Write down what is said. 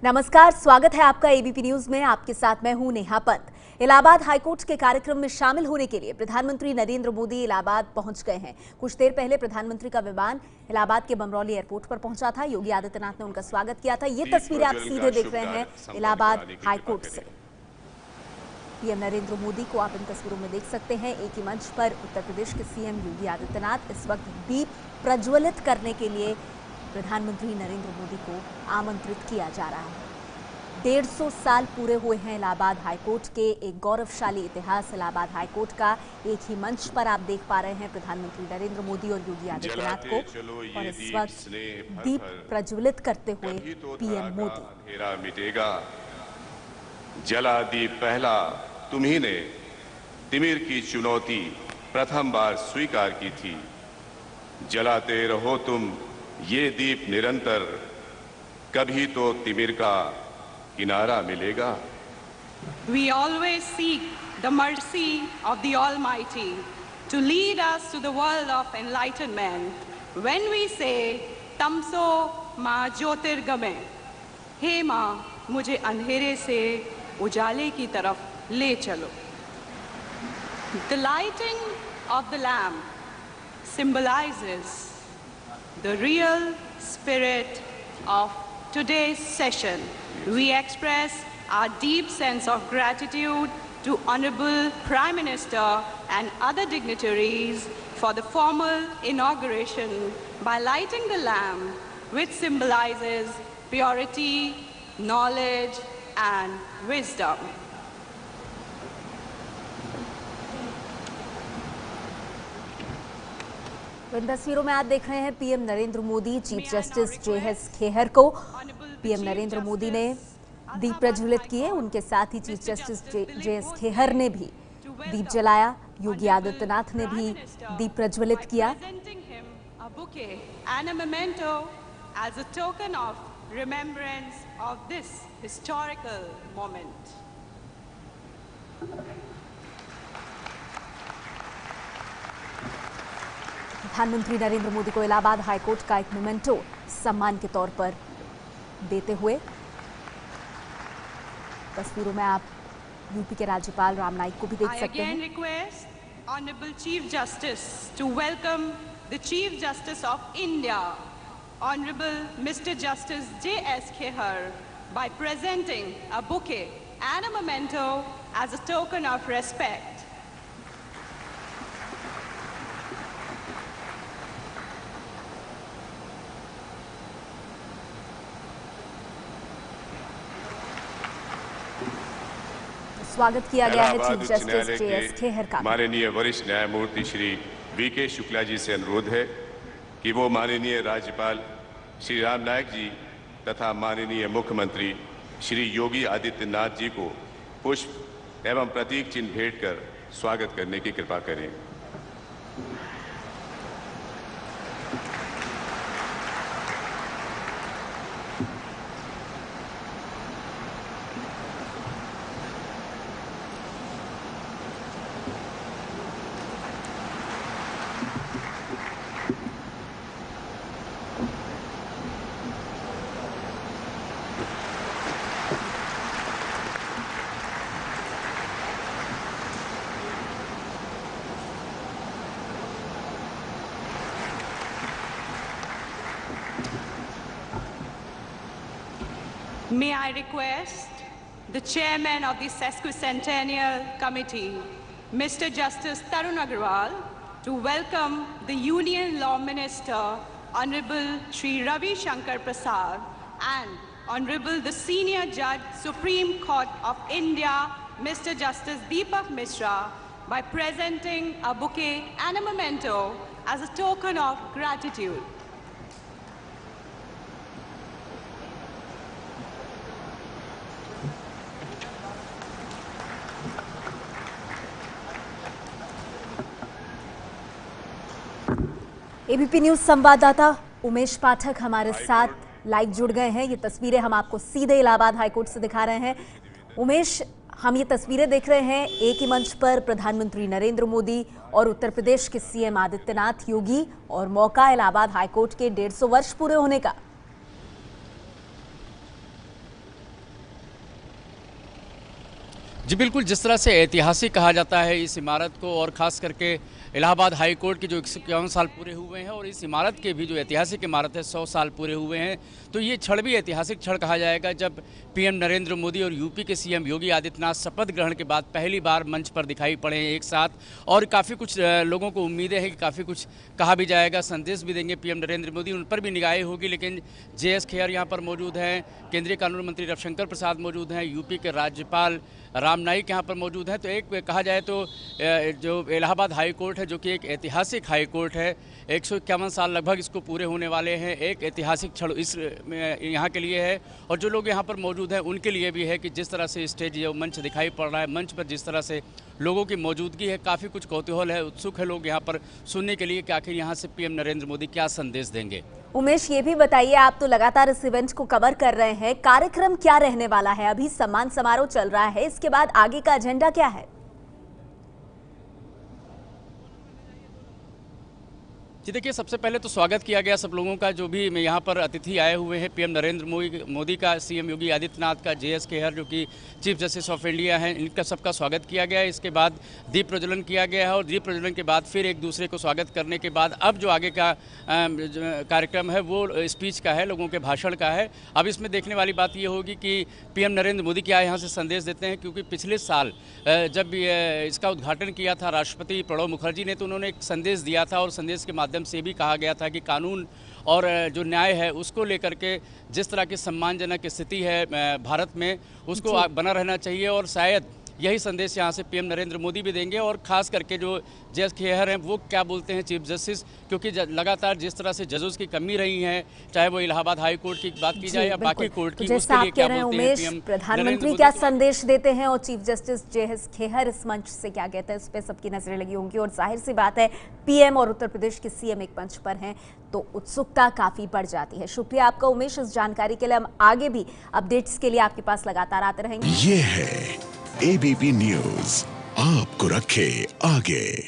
नमस्कार, स्वागत है आपका एबीपी न्यूज में। आपके साथ मैं हूं नेहा पंत। इलाहाबाद हाईकोर्ट के कार्यक्रम में शामिल होने के लिए प्रधानमंत्री नरेंद्र मोदी इलाहाबाद पहुंच गए हैं। कुछ देर पहले प्रधानमंत्री का विमान इलाहाबाद के बमरौली एयरपोर्ट पर पहुंचा था। योगी आदित्यनाथ ने उनका स्वागत किया था। ये तस्वीरें आप सीधे देख रहे हैं इलाहाबाद हाईकोर्ट से। पीएम नरेंद्र मोदी को आप इन तस्वीरों में देख सकते हैं। एक ही मंच पर उत्तर प्रदेश के सीएम योगी आदित्यनाथ इस वक्त दीप प्रज्वलित करने के लिए प्रधानमंत्री नरेंद्र मोदी को आमंत्रित किया जा रहा है। 150 साल पूरे हुए हैं इलाहाबाद हाईकोर्ट के। एक गौरवशाली इतिहास इलाहाबाद हाईकोर्ट का। एक ही मंच पर आप देख पा रहे हैं प्रधानमंत्री नरेंद्र मोदी और योगी आदित्यनाथ को, और इस वक्त दीप प्रज्वलित करते हुए पीएम मोदी। अंधेरा मिटेगा, जला दीप पहला तुम्ही ने, तिमिर की चुनौती प्रथम बार स्वीकार की थी। जलाते रहो तुम ये दीप निरंतर, कभी तो तिमिर का किनारा मिलेगा। We always seek the mercy of the Almighty to lead us to the world of enlightenment. When we say tamso ma jyotirgame, हे माँ मुझे अंधेरे से उजाले की तरफ ले चलो। The lighting of the lamp symbolizes the real spirit of today's session. We express our deep sense of gratitude to Honorable Prime Minister and other dignitaries for the formal inauguration by lighting the lamp, which symbolizes purity, knowledge, and wisdom. इन तस्वीरों में आप देख रहे हैं PM Narendra Modi, chief justice JS Khehar को PM Narendra Modi ने दीप प्रज्वलित किए। उनके साथ ही चीफ जस्टिस जेएस खेहर ने भी दीप जलाया। योगी आदित्यनाथ ने भी दीप प्रज्वलित किया। प्रधानमंत्री नरेंद्र मोदी को इलाहाबाद हाईकोर्ट का एक मोमेंटो सम्मान के तौर पर देते हुए तस्वीरों में आप यूपी के राज्यपाल राम नाईक को भी देख सकते हैं। Request honourable chief justice to welcome the chief justice of India honourable mister justice JS Khehar by presenting a bouquet and a memento as a token of respect. स्वागत किया गया है चीफ जस्टिस जेएस खेहर का। माननीय वरिष्ठ न्यायमूर्ति श्री वीके शुक्ला जी से अनुरोध है कि वो माननीय राज्यपाल श्री राम नाईक जी तथा माननीय मुख्यमंत्री श्री योगी आदित्यनाथ जी को पुष्प एवं प्रतीक चिन्ह भेंट कर स्वागत करने की कृपा करें। May I request the chairman of the Sesquicentennial Committee, Mr. Justice Tarun Agarwal, to welcome the Union Law Minister, Honorable Shri Ravi Shankar Prasad, and Honorable the Senior Judge, Supreme Court of India, Mr. Justice Deepak Mishra, by presenting a bouquet and a memento as a token of gratitude. ABP news संवाददाता उमेश पाठक हमारे साथ live जुड़ गए हैं। ये तस्वीरें हम आपको सीधे इलाहाबाद हाईकोर्ट से दिखा रहे हैं। उमेश, हम ये तस्वीरें देख रहे हैं, एक ही मंच पर प्रधानमंत्री नरेंद्र मोदी और उत्तर प्रदेश के सीएम आदित्यनाथ योगी, और मौका इलाहाबाद हाईकोर्ट के 150 वर्ष पूरे होने का। जी बिल्कुल, जिस तरह से ऐतिहासिक कहा जाता है इस इमारत को, और ख़ास करके इलाहाबाद हाई कोर्ट के जो 51 साल पूरे हुए हैं और इस इमारत के भी जो ऐतिहासिक इमारत है 100 साल पूरे हुए हैं, तो ये क्षण भी ऐतिहासिक क्षण कहा जाएगा जब पीएम नरेंद्र मोदी और यूपी के सीएम योगी आदित्यनाथ शपथ ग्रहण के बाद पहली बार मंच पर दिखाई पड़े हैं एक साथ। और काफ़ी कुछ लोगों को उम्मीदें हैं कि काफ़ी कुछ कहा भी जाएगा, संदेश भी देंगे पीएम नरेंद्र मोदी, उन पर भी निगाहें होगी। लेकिन JS खेहर यहाँ पर मौजूद हैं, केंद्रीय कानून मंत्री रविशंकर प्रसाद मौजूद हैं, यूपी के राज्यपाल राम नाईक यहाँ पर मौजूद हैं। तो एक कहा जाए तो जो इलाहाबाद हाई कोर्ट है, जो कि एक ऐतिहासिक हाई कोर्ट है, 151 साल लगभग इसको पूरे होने वाले हैं, एक ऐतिहासिक क्षण इस यहाँ के लिए है। और जो लोग यहाँ पर मौजूद हैं उनके लिए भी है कि जिस तरह से स्टेज या मंच दिखाई पड़ रहा है, मंच पर जिस तरह से लोगों की मौजूदगी है, काफ़ी कुछ कौतूहल है, उत्सुक है लोग यहाँ पर सुनने के लिए कि आखिर यहाँ से पीएम नरेंद्र मोदी क्या संदेश देंगे। उमेश, ये भी बताइए, आप तो लगातार इस इवेंट को कवर कर रहे हैं, कार्यक्रम क्या रहने वाला है? अभी सम्मान समारोह चल रहा है, इसके बाद आगे का एजेंडा क्या है? जी देखिए, सबसे पहले तो स्वागत किया गया सब लोगों का, जो भी यहाँ पर अतिथि आए हुए हैं, पीएम नरेंद्र मोदी का, सीएम योगी आदित्यनाथ का, JS खेहर जो कि चीफ जस्टिस ऑफ इंडिया हैं, इनका सबका स्वागत किया गया है। इसके बाद दीप प्रज्वलन किया गया है और दीप प्रज्वलन के बाद फिर एक दूसरे को स्वागत करने के बाद अब जो आगे का कार्यक्रम है वो स्पीच का है, लोगों के भाषण का है। अब इसमें देखने वाली बात ये होगी कि पीएम नरेंद्र मोदी क्या यहाँ से संदेश देते हैं, क्योंकि पिछले साल जब इसका उद्घाटन किया था राष्ट्रपति प्रणब मुखर्जी ने, तो उन्होंने एक संदेश दिया था और संदेश के माध्यम से भी कहा गया था कि कानून और जो न्याय है उसको लेकर के जिस तरह की सम्मानजनक स्थिति है भारत में, उसको बना रहना चाहिए। और शायद यही संदेश यहाँ से पीएम नरेंद्र मोदी भी देंगे। और खास करके जो JS खेहर हैं वो क्या बोलते हैं चीफ जस्टिस, क्योंकि लगातार जिस तरह से जजेस की कमी रही है, चाहे वो इलाहाबाद हाई कोर्ट की बात की जाए या बाकी कोर्ट की, उसके लिए क्या बोलते हैं पीएम प्रधानमंत्री क्या संदेश देते हैं और चीफ जस्टिस JS खेहर इस मंच से क्या कहते हैं, उस पर सबकी नजरें लगी होंगी। और जाहिर सी बात है, पीएम और उत्तर प्रदेश के सीएम एक मंच पर हैं तो उत्सुकता काफी बढ़ जाती है। शुक्रिया आपका उमेश इस जानकारी के लिए। हम आगे भी अपडेट्स के लिए आपके पास लगातार आते रहेंगे। ये है ABP न्यूज़, आपको रखे आगे।